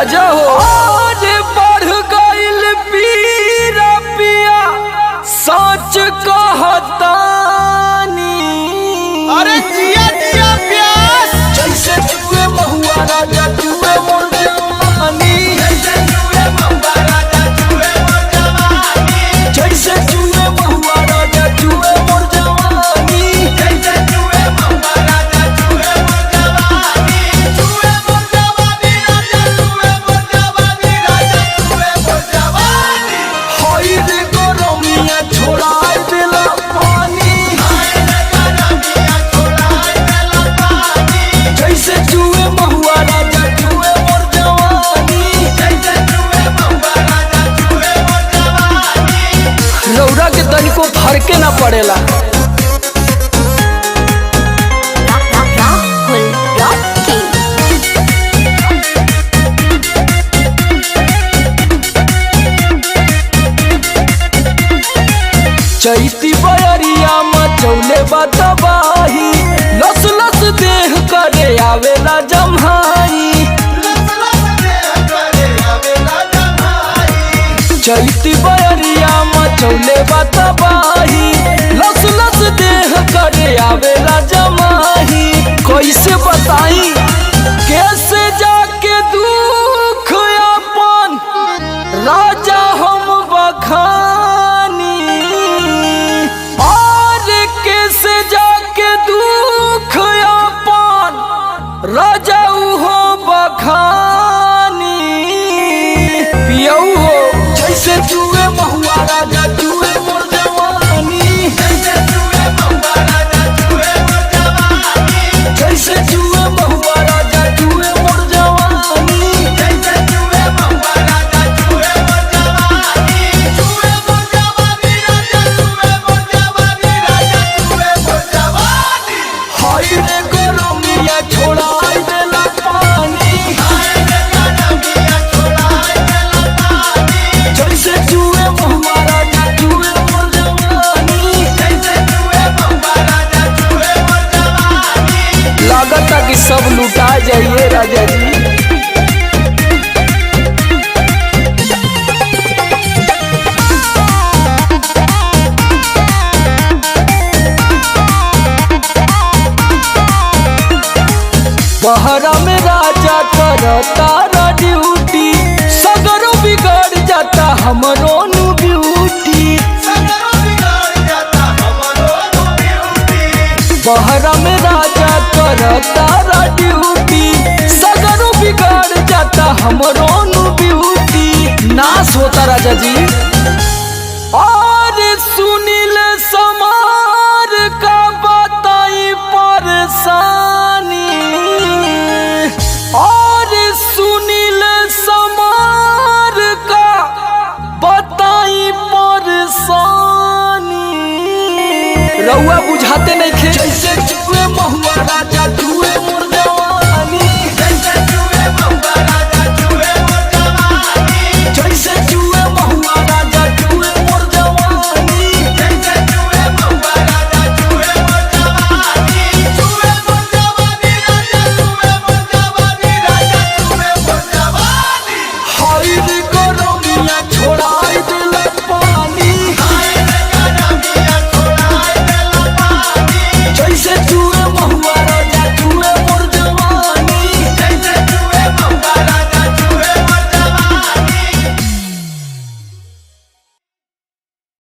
राजा हो। आज बढ़ गइल पीरा पिया सच कहतानी। अरे जिया जिया प्यास जैसे जुए महुआ राजा जुए मोर जवानी। जैसे जुए महुआ राजा जुए मोर जवानी। जैसे जुए महुआ राजा जुए मोर जवानी। जैसे जुए महुआ राजा जुए मोर जवानी। जुए मोर जवानी राजा जुए मोर जवानी राजा जुए मोर जवानी। हाय रे गरमिया छोड़ाए देला पानी। हाय रे गरमिया छोड़ाए देला पानी। जैसे जुए महुआ राजा जुए मोर जवानी। जैसे जुए महुआ राजा जुए मोर जवानी। रौरा के तनिको फरके ना पड़ेला। Rahul Rocky. चैती बयरिया मचौले बतबाही। लस लस देह करे आवेला जम्हाई। लस लस देह करे आवेला जमाई। चैती बयरिया मचौले बतबाही। लस लस देह करे आवेला जमाही। कैसे बताई कैसे जाके दुख अपन राजा हम बखानी। और कैसे जाके दुख अपन राजा हो बखानी। पियऊ हो जैसे जुए महुआ राजा जुए मोर जवानी। जैसे जुए महुआ राजा जुए मोर जवानी। जैसे जुए महुआ राजा जुए मोर जवानी। जैसे जुए महुआ राजा जुए मोर जवानी। जुए मोर जवानी राजा जुए मोर जवानी राजा जुए मोर जवानी। हाय रे गरमिया छोड़ाए देला पानी। हाय रे गरमिया छोड़ाए देला पानी। जैसे जुए महुआ राजा जुए मोर जवानी। जैसे जुए महुआ राजा जुए मोर जवानी। लागता कि सब लुटा जाइए राजा जी। बहरा में राजा करता रा ड्यूटी। सगरो बिगड़ जाता हमरो नु ब्यूटी। सगरो बिगड़ जाता हमरो नु ब्यूटी। बहरा में राजा करता रा ड्यूटी। सगरो बिगड़ जाता हमरो नु ब्यूटी। नाश होता राजा जी। और सुनील समार का बताई परेशानी। और सुनील समार का बताई परेशानी। रउआ बुझाते नहीं खे जैसे जुए महुआ राजा जुए